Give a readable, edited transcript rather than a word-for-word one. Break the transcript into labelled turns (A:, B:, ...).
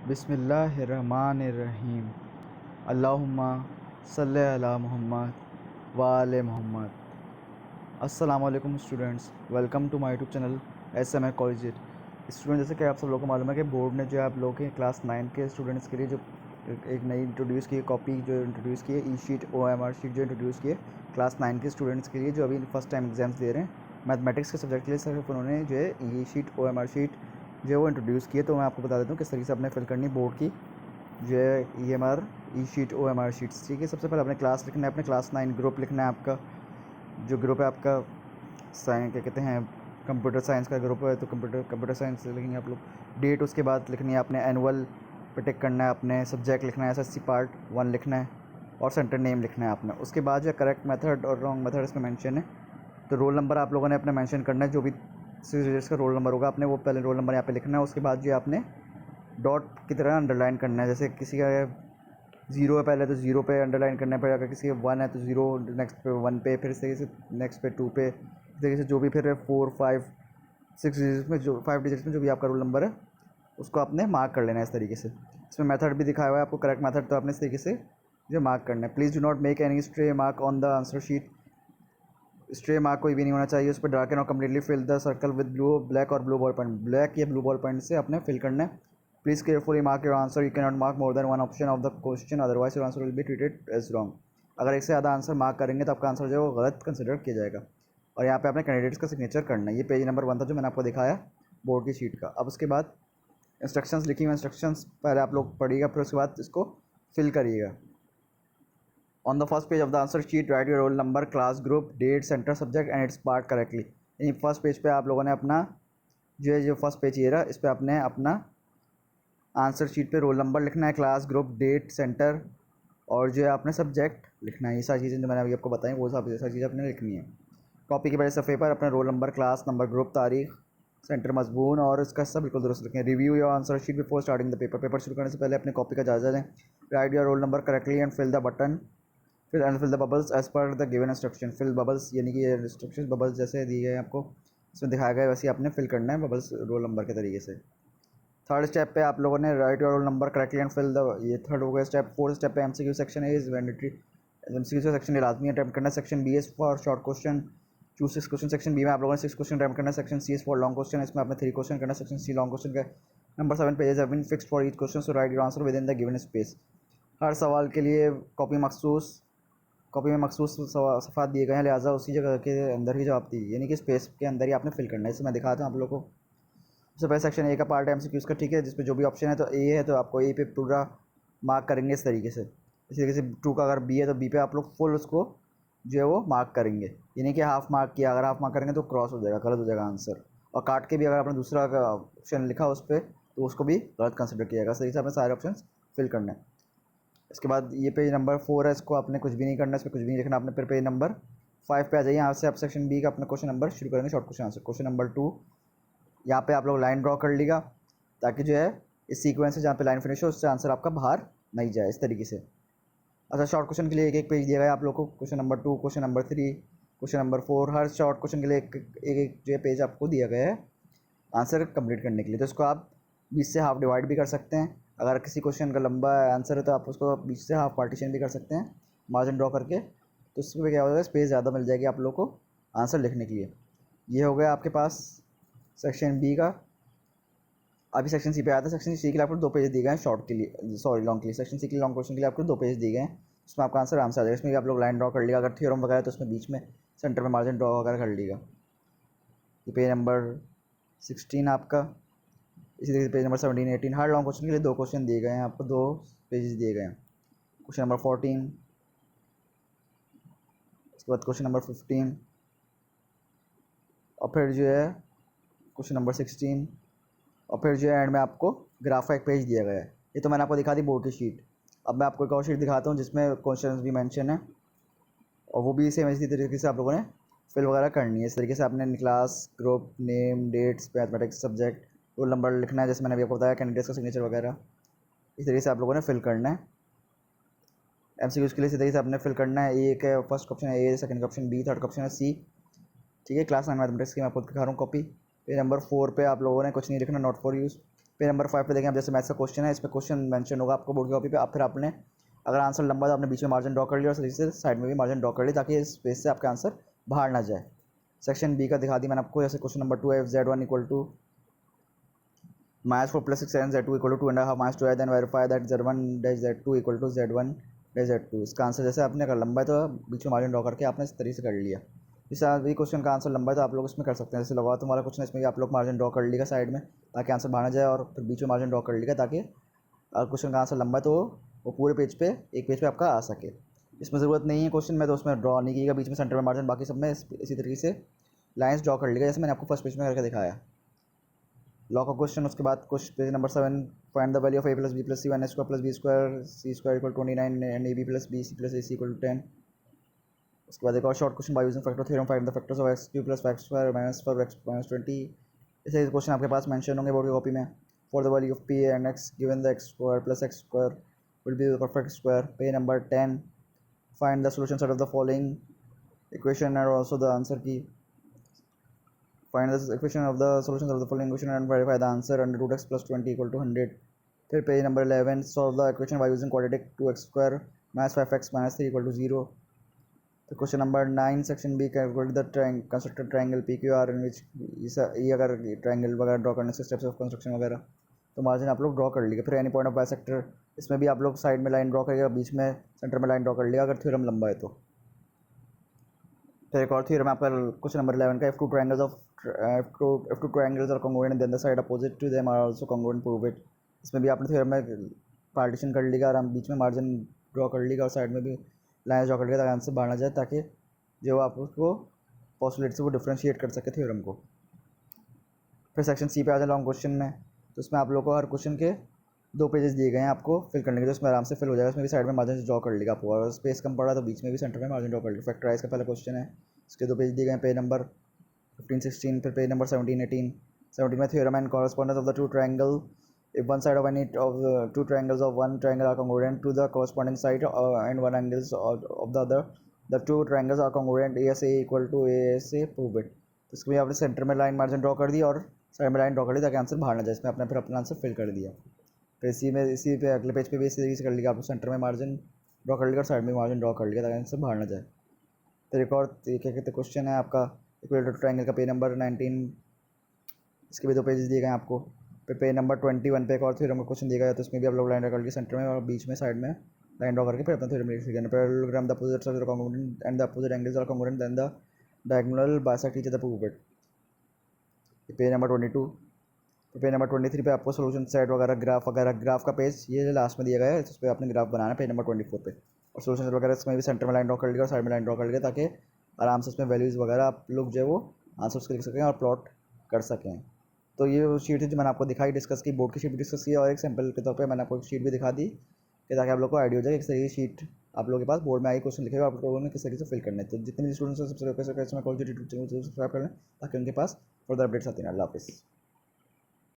A: बिस्मिल्लाहिर्रहमानिर्रहीम। अल्लाहुम्मा सल्लि अला मुहम्मद व आले मुहम्मद। अस्सलामुअलैकुम students, welcome to my YouTube channel SMI college. Student, जैसे कि आप सब लोगों को मालूम है कि बोर्ड ने जो आप लोगों के क्लास 9 के स्टूडेंट्स के लिए जो एक नई इंट्रोड्यूस की कॉपी जो इंट्रोड्यूस की है, ई शीट OMR शीट जो इंट्रोड्यूस की है क्लास 9 के स्टूडेंट्स के लिए जो अभी फर्स्ट टाइम एग्जाम्स दे रहे हैं मैथमेटिक्स के सब्जेक्ट के लिए, सिर्फ उन्होंने जो है ई शीट OMR शीट जो है वो इंट्रोड्यूस की है। तो मैं आपको बता देता हूँ किस तरीके से आपने फिल करनी बोर्ड की जो है EMR ई शीट OMR शीट्स। ठीक है, सबसे पहले अपने क्लास लिखना है, अपने क्लास 9 ग्रुप लिखना है। आपका जो ग्रुप है आपका साइंस क्या कहते हैं, कंप्यूटर साइंस का ग्रुप है, तो कंप्यूटर साइंस लिखेंगे आप लोग। डेट उसके बाद लिखनी है आपने, एनुअल पे टिक करना है, अपने सब्जेक्ट लिखना है, SSC पार्ट 1 लिखना है और सेंटर नेम लिखना है आपने। उसके बाद जो करेक्ट मेथड और रॉन्ग मेथड इसमें मेंशन है। तो रोल नंबर आप लोगों ने अपना मेंशन करना है, जो भी 6 डिजिट्स का रोल नंबर होगा आपने वो पहले रोल नंबर यहाँ पे लिखना है। उसके बाद जो आपने डॉट की तरह अंडरलाइन करना है, जैसे किसी का 0 है पहले तो 0 पे अंडरलाइन करना पड़ेगा, अगर किसी का 1 है तो 0 नेक्स्ट पे 1 पे, फिर इस तरीके से नेक्स्ट पे 2 पे, इस तरीके से जो भी फिर 4 5 6 डिजिट्स में जो 5 डिजिट्स में जो भी आपका रोल नंबर है उसको आपने मार्क कर लेना है इस तरीके से। इसमें मेथड भी दिखाया हुआ है आपको, करेक्ट मेथड, तो आपने इस तरीके से जो मार्क करना है। Please do not make any stray mark on the answer sheet. Stray mark कोई भी नहीं होना चाहिए उस पर। डार्क एंड और completely fill the circle with blue black और ब्लू बॉल पॉइंट, ब्लैक या ब्लू बॉल पॉइंट से आपने फिल करना है। Please carefully mark your answer, you can not mark more than one option of the question, otherwise your answer will be treated as wrong. अगर एक से ज़्यादा answer mark करेंगे तो आपका आंसर जो है वो गलत कंसिडर किया जाएगा। और यहाँ पे आपने कैंडिडेट्स का सिग्नेचर करना है। ये पेज नंबर 1 था जो मैंने आपको दिखाया बोर्ड की शीट का। अब उसके बाद इंस्ट्रक्शंस लिखी हुई, इंस्ट्रक्शंस पहले आप लोग पढ़िएगा, फिर उसके बाद इसको फिल करिएगा। On the first page of the answer sheet write your roll number, class, group, date, centre, subject and its part correctly. यानी फर्स्ट पेज पे आप लोगों ने अपना जो है, जो फर्स्ट पेज ये रहा, इस पर आपने अपना आंसर शीट पे रोल नंबर लिखना है, क्लास, ग्रुप, डेट, सेंटर और जो है आपने सब्जेक्ट लिखना है। ये सारी चीज़ें जो मैंने अभी आपको बताई वो सारी चीज़ें आपने लिखनी है। कॉपी के बड़े सफ़े पर अपना roll number, class number, group, तारीख, सेंटर, मजमून और इसका सब बिल्कुल दुरुस्त लिखें। Review your answer sheet before starting the paper. Paper शुरू करने से पहले अपने कॉपी का जायजा लें। Write your roll number correctly and fill the button, फिर and fill the bubbles as per the given instruction. Fill bubbles यानी कि ये इंस्ट्रक्शन बबल्स जैसे दिए गए आपको इसमें दिखाया गया वैसे आपने फिल करना है बबल्स रोल नंबर के तरीके से। थर्ड स्टेप पे आप लोगों ने write your roll number correctly and fill the, ये थर्ड हो गया स्टेप। फोर्थ स्टेप पे MCQ सेक्शन है, इज मैंडेटरी। MCQ सेक्शन ये लाजमी अटैम्प्ट करना है। Section B is for short question, choose 6 question. Section B में आप लोगों ने 6 क्वेश्चन अटैम्प्ट करना है। Section C is for long question, इसमें आपने 3 क्वेश्चन करना है। सेक्शन C लॉन्ग क्वेश्चन का number 7 pages have been fixed for each question, so write your answer within the given space. हर सवाल के लिए कॉपी में मखसूस सफ़ात दिए गए हैं, लिहाजा उसी जगह के अंदर ही जवाब दी, यानी कि स्पेस के अंदर ही आपने फिल करना है। इसे मैं दिखाता हूँ आप लोगों को। सबसे पहले सेक्शन A का पार्ट है MCQs का, ठीक है, जिसमें जो भी ऑप्शन है तो A है तो आपको A पे पूरा मार्क करेंगे इस तरीके से। इसी तरीके से 2 का अगर B है तो B पे आप लोग फुल उसको जो है वो मार्क करेंगे, यानी कि हाफ मार्क किया। अगर हाफ मार्क करेंगे तो क्रॉस हो जाएगा, गलत हो जाएगा आंसर। और काट के भी अगर आपने दूसरा ऑप्शन लिखा उस पर तो उसको भी गलत कंसिडर किया जाएगा। इस तरीके से आपने सारे ऑप्शन फिल करना है। इसके बाद ये पेज नंबर 4 है, इसको आपने कुछ भी नहीं करना, इस पर कुछ भी नहीं लिखना आपने। फिर पेज नंबर 5 पे आ जाइए, यहाँ से आप सेक्शन B का अपना क्वेश्चन नंबर शुरू करेंगे, short question answer. Question number 2 यहाँ पे आप लोग लाइन ड्रॉ कर लीजिएगा ताकि जो है इस सीक्वेंस से जहाँ पे लाइन फिनिश हो उससे आंसर आपका बाहर नहीं जाए, इस तरीके से। अच्छा, शॉर्ट क्वेश्चन के लिए एक एक पेज दिया गया है आप लोग को। Question number 2, question number 3, question number 4, हर शॉर्ट क्वेश्चन के लिए एक जो है पेज आपको दिया गया है आंसर कंप्लीट करने के लिए। तो इसको आप 20 से हाफ डिवाइड भी कर सकते हैं। अगर किसी क्वेश्चन का लंबा आंसर है तो आप उसको 20 से हाफ पार्टीशन भी कर सकते हैं मार्जिन ड्रॉ करके। तो इसमें क्या होगा, स्पेस ज़्यादा मिल जाएगी आप लोग को आंसर लिखने के लिए। ये हो गया आपके पास सेक्शन B का। अभी सेक्शन C पे आया था। सेक्शन C के लिए आपको 2 पेज दिए गए हैं शॉर्ट के लिए, सॉरी लॉन्ग के लिए। सेक्शन C के लिए लॉन्ग क्वेश्चन के लिए आपको 2 पेज दिए गए हैं, उसमें आपका आंसर आराम से आ जाएगा। इसमें भी आप लोग लाइन ड्रॉ कर लिया, अगर थ्योरम वगैरह तो उसमें बीच में सेंटर में मार्जिन ड्रॉ वगैरह कर लीजिएगा। ये पेज नंबर 16 आपका। इसी तरीके से पेज नंबर 17 18 हर लॉन्ग क्वेश्चन के लिए 2 क्वेश्चन दिए गए हैं आपको, 2 पेजेस दिए गए हैं। क्वेश्चन नंबर 14, उसके बाद क्वेश्चन नंबर 15 और फिर जो है क्वेश्चन नंबर 16 और फिर जो है एंड में आपको ग्राफ का एक पेज दिया गया है। ये तो मैंने आपको दिखा दी बोर्ड की शीट। अब मैं आपको एक और शीट दिखाता हूँ जिसमें क्वेश्चंस भी मेंशन है और वो भी सेम इसी तरीके से आप लोगों ने फिल वगैरह करनी है। इस तरीके से आपने class, group, name, dates, mathematics, subject, roll number लिखना है, जैसे मैंने अभी आपको बताया, कैंडिडेट्स का सिग्नेचर वगैरह। इस तरीके से आप लोगों ने फिल करना है। MCQs के लिए इसी तरीके से आपने फिल करना है। एक है फर्स्ट ऑप्शन है A, second option B, third option है C, ठीक है। क्लास 9 मैथमेटिक्स की मैं आपको दिखा रहा हूँ कॉपी। पेज नंबर 4 पे आप लोगों ने कुछ नहीं लिखना, not for use. Page number 5 पे देखें आप, जैसे मैथ्स का क्वेश्चन है, इस पर क्वेश्चन मेंशन होगा आपको बोर्ड की कॉपी पे। अब फिर आपने अगर आंसर लंबा तो आपने बीच में मार्जिन ड्रॉ कर लिया और से साइड में भी मार्जिन ड्रॉ कर लिया, ताकि इस स्पेस से आपका आंसर बाहर ना जाए। सेक्शन बी का दिखा दी मैंने आपको, जैसे क्वेश्चन नंबर 2 है, z1 equal to -4 + 6 7 z2 equal to 2.5 -2 then verify that z1 dash z2 equal to z1 dash z2। इसका आंसर जैसे आपने अगर लंबा है तो बीच में मार्जिन ड्रॉ करके आपने इस तरीके से कर लिया। इस भी क्वेश्चन का आंसर लंबा है तो आप लोग इसमें कर सकते हैं, जैसे लगा तुम्हारा क्वेश्चन इसमें भी आप लोग मार्जिन ड्रॉ कर लीजिएगा साइड में, ताकि आंसर बाहर जाए, और फिर बीच में मार्जिन ड्रॉ कर लीजिएगा, ताकि अगर क्वेश्चन का आंसर लंबा है तो वो पूरे पेज पे एक पेज पे आपका आ सके। इसमें ज़रूरत नहीं है क्वेश्चन में, तो उसमें ड्रॉ नहीं कीजिएगा बीच में सेंटर में मार्जिन, बाकी सब में इसी तरीके से लाइन्स ड्रॉ कर लीजिएगा, जैसे मैंने आपको फर्स्ट पेज में करके दिखाया। लॉ का क्वेश्चन, उसके बाद question page number 7, find the value of a + b + c 1 square + b square c² equal 29 and ab + bc + ac equal 10। उसके बाद एक और short question, by using factor theorem find the factors of x³ + x² - 4x - 20। ऐसे question आपके पास mention होंगे board की copy में। For the value of p and x given the x² + x² will be the perfect square. Page number 10, find the solution set of the following equation and also the answer की। Find the equation of the solutions of the following equation and verify the answer under 2x + 20 equal to 100। फिर page number 11, solve the equation by using quadratic 2x² - 5x - 3 equal to 0। फिर question number 9, section B, calculate the constructed triangle PQR in which, ये अगर triangle वगैरह draw करने से steps of construction वगैरह, तो margin आप लोग ड्रॉ कर लीजिए। फिर एनी पॉइंट ऑफ बाइसेक्टर, इसमें भी आप लोग साइड में लाइन ड्रॉ करिएगा, बीच में सेंटर में लाइन ड्रॉ कर लिया अगर थ्योरम लंबा है तो। फिर एक और थ्योरम आपका क्वेश्चन नंबर 11 का, if two triangles are congruent then the side opposite to them are also congruent, prove it। इसमें भी आपने थ्योरम में पार्टीशन कर लिया और हम बीच में मार्जिन ड्रॉ कर लिया और साइड में भी लाइन ड्रॉ कर लिया, ताकि आंसर बाहर ना जाए, ताकि जो आप उसको पॉसिबिलिटी से वो डिफ्रेंशिएट कर सके थ्योरम को। फिर सेक्शन सी पे आ जाए लॉन्ग क्वेश्चन में, तो इसमें आप लोग को हर क्वेश्चन के 2 पेजेस दिए गए हैं आपको फिल करने के, तो उसमें आराम से फिल हो जाएगा। उसमें भी साइड में मार्जिन ड्रॉ कर लेगा आपको, अगर स्पेस कम पड़ा तो बीच में भी सेंटर में मार्जिन ड्रॉ कर लेगा। फैक्टराइज का पहला क्वेश्चन है, इसके 2 पेज दिए गए हैं, पेज नंबर 15-16। फिर पेज नंबर 17-18। 17 में theorem and correspondence of the two triangle, if one side of any of the two triangles of one triangle are congruent to the corresponding side and one angles of the other, the two triangles are congruent, ASA equal to ASA, prove it। तो इसके भी आपने centre में line margin draw कर दी और side में line draw कर दी, ताकि आंसर बाहर ना जाए। इसमें आपने फिर अपना आंसर फिल कर दिया। फिर इसी पे अगले पेज पे भी इसी तरीके से कर लिया, आप सेंटर में मार्जिन ड्रॉ कर लिया और साइड में मार्जिन ड्रॉ कर लिया, ताकि आंसर बाहर ना जाए। फिर एक और क्या कहते हैं क्वेश्चन है आपका, इक्वल ट्रायंगल का पेज नंबर 19, इसके भी 2 पेजेस दिए गए हैं आपको। फिर पेज नंबर 21 पे एक और थ्योरम का क्वेश्चन दिया गया, तो इसमें भी आप लोग लाइन ड्रॉ कर लीजिए सेंटर में और बीच में साइड में लाइन ड्रॉ करके फिर अपना थ्योरम लिख लीजिए। Parallelogram the opposite sides are congruent and the opposite angles are congruent then the diagonal bisect each other, prove it. Page number 22। Page number 23 पे आपको सोल्यूशन सेट वगैरह ग्राफ का पेज ये लास्ट में दिया गया है, इस पर आपने ग्राफ बनाना है पेज नंबर 24 पे। और सोल्यूशन वगैरह इसमें भी सेंटर में लाइन ड्रॉ कर लिया और साइड में लाइन ड्रॉ कर लिया, ताकि आराम से इसमें वैल्यूज़ वगैरह आप लोग जो है वो आंसर उसके लिख सकें और प्लॉट कर सकें। तो ये शीट थी जो मैंने आपको दिखाई, डिस्कस की, बोर्ड की शीट भी डिस्कस की, और एक सैम्पल के तौर पे मैंने आपको एक शीट भी दिखा दी, कि ताकि आप लोग को आइडिया हो जाए कि सही शीट आप लोगों के पास बोर्ड में आई क्वेश्चन लिखेगा, आप लोगों ने किस तरीके से फिल करना है। तो जितने भी स्टूडेंट्स हैं सबसे यूट्यूब चैनल सब्सक्राइब करें, ताकि उनके पास फर्दर अपडेट्स आती हैं। अल्लाह हाफिज़।